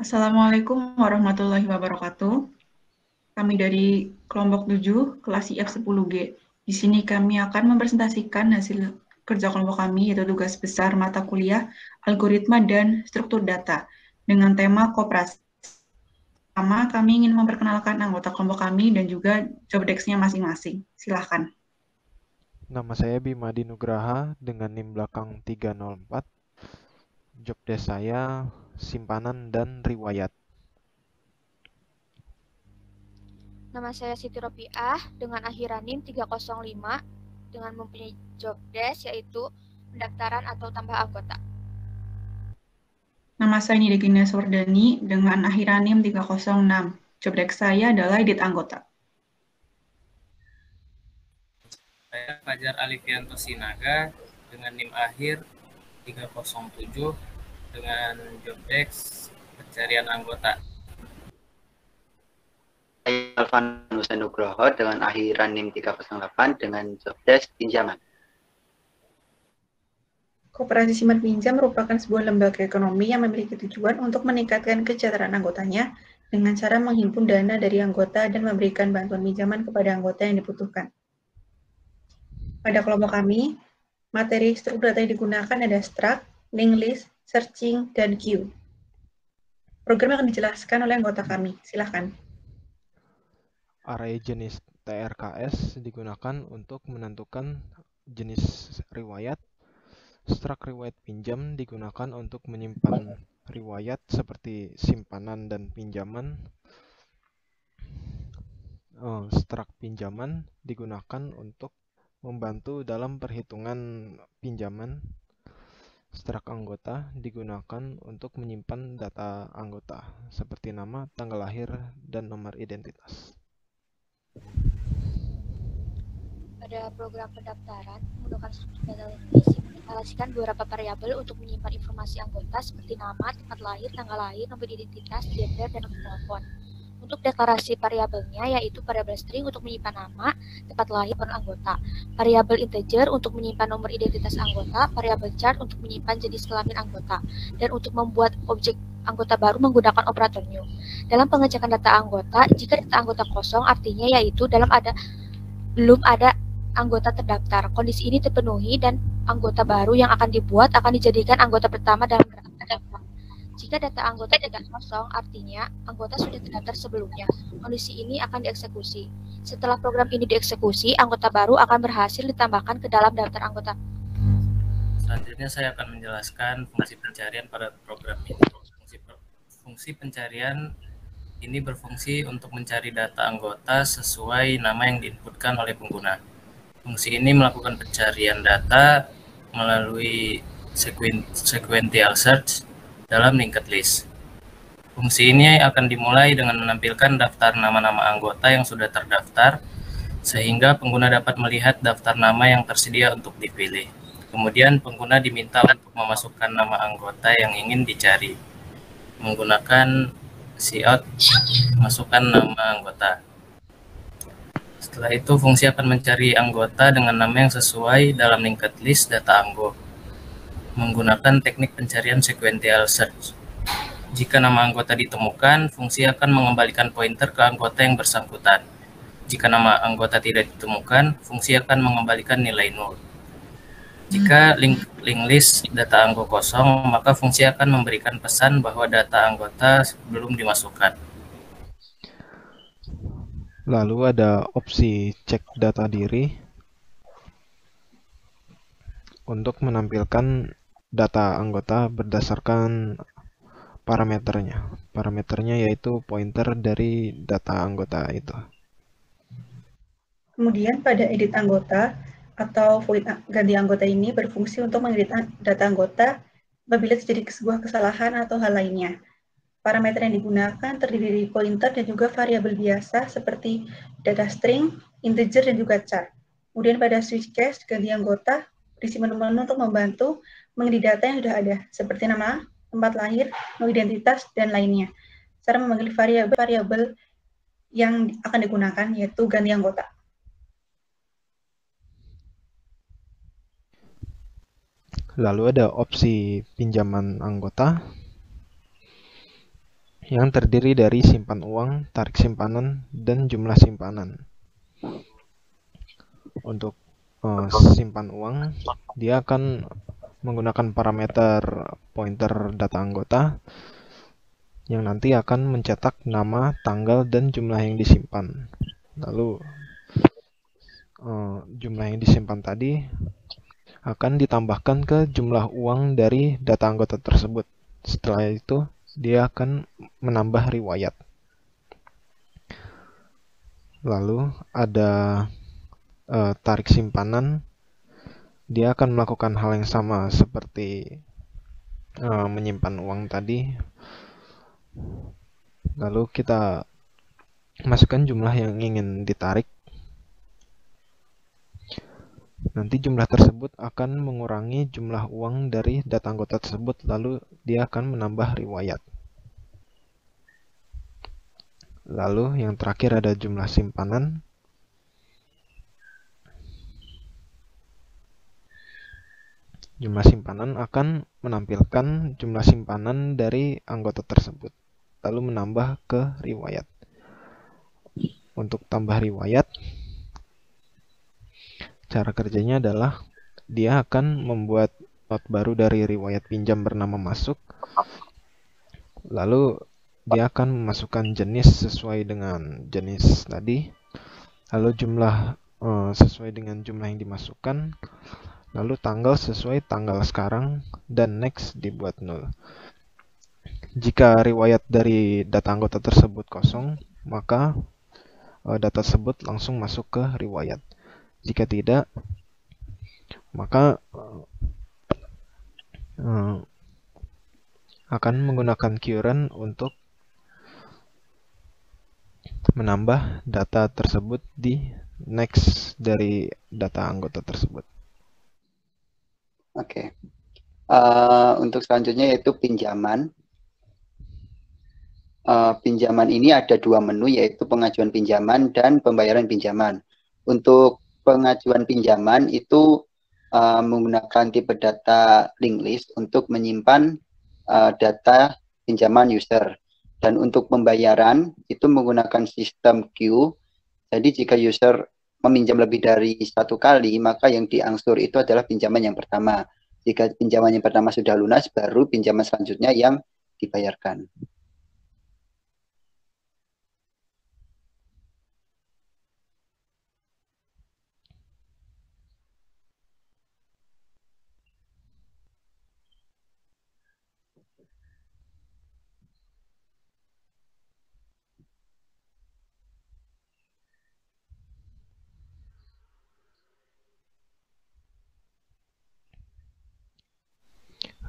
Assalamualaikum warahmatullahi wabarakatuh. Kami dari kelompok 7, kelas IF10G. Di sini kami akan mempresentasikan hasil kerja kelompok kami, yaitu tugas besar mata kuliah algoritma dan struktur data dengan tema koperasi. Pertama, kami ingin memperkenalkan anggota kelompok kami dan juga job desk-nya masing-masing. Silahkan. Nama saya Bima Dinugraha dengan NIM belakang 304. Job desk saya simpanan dan riwayat. Nama saya Siti Ropiah dengan akhiran NIM 305 dengan mempunyai job desk yaitu pendaftaran atau tambah anggota. Nama saya Nidegina Sordani dengan akhiran NIM 306. Job desk saya adalah edit anggota. Saya Fajar Alifianto Sinaga dengan NIM akhir 307 dengan job desk pencarian anggota. Saya Alvanus Nugroho dengan akhiran NIM 308 dengan job desk pinjaman. Koperasi Simpan Pinjam merupakan sebuah lembaga ekonomi yang memiliki tujuan untuk meningkatkan kesejahteraan anggotanya dengan cara menghimpun dana dari anggota dan memberikan bantuan pinjaman kepada anggota yang dibutuhkan. Pada kelompok kami, materi struktur data yang digunakan ada struct, linked list, searching, dan queue. Program akan dijelaskan oleh anggota kami. Silakan. Array jenis TRKS digunakan untuk menentukan jenis riwayat. Struct riwayat pinjam digunakan untuk menyimpan riwayat seperti simpanan dan pinjaman. Struct pinjaman digunakan untuk membantu dalam perhitungan pinjaman. Struct anggota digunakan untuk menyimpan data anggota seperti nama, tanggal lahir, dan nomor identitas. Pada program pendaftaran, menggunakan struktur data list yang mendeklarasikan beberapa variabel untuk menyimpan informasi anggota seperti nama, tempat lahir, tanggal lahir, nomor identitas, gender, dan nomor telepon. Untuk deklarasi variabelnya yaitu variabel string untuk menyimpan nama, tempat lahir, dan anggota, variabel integer untuk menyimpan nomor identitas anggota, variabel char untuk menyimpan jenis kelamin anggota, dan untuk membuat objek anggota baru menggunakan operator new. Dalam pengecekan data anggota, jika data anggota kosong artinya yaitu belum ada anggota terdaftar. Kondisi ini terpenuhi dan anggota baru yang akan dibuat akan dijadikan anggota pertama dalam daftar terdaftar. Jika data anggota tidak kosong, artinya anggota sudah terdaftar sebelumnya. Kondisi ini akan dieksekusi. Setelah program ini dieksekusi, anggota baru akan berhasil ditambahkan ke dalam daftar anggota. Selanjutnya saya akan menjelaskan fungsi pencarian pada program ini. Fungsi pencarian ini berfungsi untuk mencari data anggota sesuai nama yang diinputkan oleh pengguna. Fungsi ini melakukan pencarian data melalui sequential search dalam linked list. Fungsi ini akan dimulai dengan menampilkan daftar nama-nama anggota yang sudah terdaftar, sehingga pengguna dapat melihat daftar nama yang tersedia untuk dipilih. Kemudian pengguna diminta untuk memasukkan nama anggota yang ingin dicari. Menggunakan cout, masukkan nama anggota. Setelah itu, fungsi akan mencari anggota dengan nama yang sesuai dalam linked list data anggo menggunakan teknik pencarian sequential search. Jika nama anggota ditemukan, fungsi akan mengembalikan pointer ke anggota yang bersangkutan. Jika nama anggota tidak ditemukan, fungsi akan mengembalikan nilai 0. Jika link list data anggo kosong, maka fungsi akan memberikan pesan bahwa data anggota belum dimasukkan. Lalu ada opsi cek data diri untuk menampilkan data anggota berdasarkan parameternya. Parameternya yaitu pointer dari data anggota itu. Kemudian pada edit anggota atau void ganti anggota ini berfungsi untuk mengedit data anggota apabila terjadi sebuah kesalahan atau hal lainnya. Parameter yang digunakan terdiri dari pointer dan juga variabel biasa seperti data string, integer, dan juga char. Kemudian pada switch case ganti anggota berisi menu-menu untuk membantu mengedit data yang sudah ada seperti nama, tempat lahir, nomor identitas, dan lainnya. Cara memanggil variabel yang akan digunakan yaitu ganti anggota. Lalu ada opsi pinjaman anggota. yang terdiri dari simpan uang, tarik simpanan, dan jumlah simpanan. Untuk simpan uang, dia akan menggunakan parameter pointer data anggota yang nanti akan mencetak nama, tanggal, dan jumlah yang disimpan. Lalu jumlah yang disimpan tadi akan ditambahkan ke jumlah uang dari data anggota tersebut. Setelah itu, dia akan menambah riwayat. Lalu ada tarik simpanan. Dia akan melakukan hal yang sama seperti menyimpan uang tadi. Lalu kita masukkan jumlah yang ingin ditarik. Nanti jumlah tersebut akan mengurangi jumlah uang dari data anggota tersebut, lalu dia akan menambah riwayat. Lalu yang terakhir ada jumlah simpanan. Jumlah simpanan akan menampilkan jumlah simpanan dari anggota tersebut, lalu menambah ke riwayat. Untuk tambah riwayat, cara kerjanya adalah dia akan membuat not baru dari riwayat pinjam bernama masuk. Lalu dia akan memasukkan jenis sesuai dengan jenis tadi. Lalu jumlah sesuai dengan jumlah yang dimasukkan. Lalu tanggal sesuai tanggal sekarang. Dan next dibuat 0. Jika riwayat dari data anggota tersebut kosong, maka data tersebut langsung masuk ke riwayat. Jika tidak, maka akan menggunakan current untuk menambah data tersebut di next dari data anggota tersebut. Oke. Untuk selanjutnya yaitu pinjaman. Pinjaman ini ada 2 menu, yaitu pengajuan pinjaman dan pembayaran pinjaman. Untuk pengajuan pinjaman itu menggunakan tipe data linked list untuk menyimpan data pinjaman user. Dan untuk pembayaran itu menggunakan sistem queue. Jadi jika user meminjam lebih dari 1 kali, maka yang diangsur itu adalah pinjaman yang pertama. Jika pinjaman yang pertama sudah lunas, baru pinjaman selanjutnya yang dibayarkan.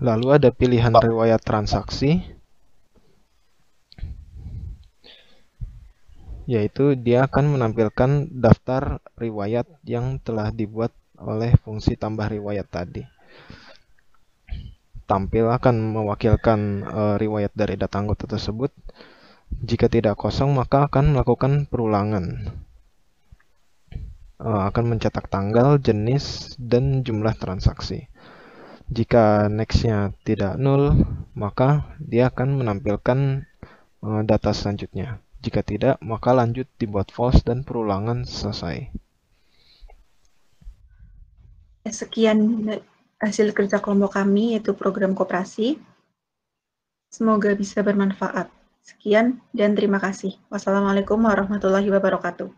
Lalu ada pilihan riwayat transaksi, yaitu dia akan menampilkan daftar riwayat yang telah dibuat oleh fungsi tambah riwayat tadi. Tampil akan mewakilkan riwayat dari data anggota tersebut. Jika tidak kosong, maka akan melakukan perulangan. Akan mencetak tanggal, jenis, dan jumlah transaksi. Jika next-nya tidak 0, maka dia akan menampilkan data selanjutnya. Jika tidak, maka lanjut dibuat false dan perulangan selesai. Sekian hasil kerja kelompok kami, yaitu program koperasi. Semoga bisa bermanfaat. Sekian dan terima kasih. Wassalamualaikum warahmatullahi wabarakatuh.